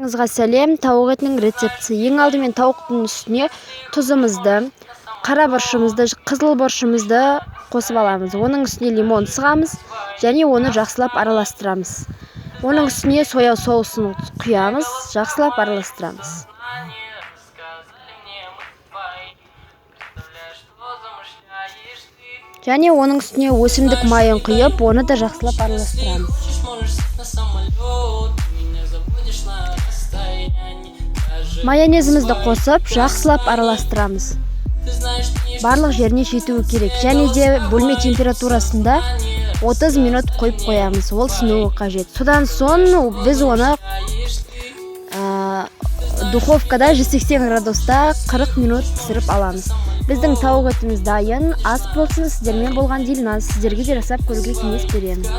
Аңызға сәлем, тауық етінің рецепті. Ең алдымен тауықтың үстіне тұзымызды, қара бұршымызды, қызыл бұршымызды қосып аламыз. Оның үстіне лимон сығамыз және оны жақсылап араластырамыз. Оның үстіне соя соусын құямыз, жақсылап араластырамыз. Және оның үстіне өсімдік майын құйып, оны да жақсылап араластырамыз. Майонезімізді қосып, жақсылап араластырамыз. Барлық жеріне жетуі керек. Және де бөлме температурасында 30 минут қойып қоямыз. Ол сынуы қажет. Содан соң біз оны духовкада 180 градуста 40 минут пісіріп аламыз. Біздің тауық етіміз дайын. Ас болсын, сіздермен болған Дильназ. Сіздерге де жасап көруге кеңес беремін.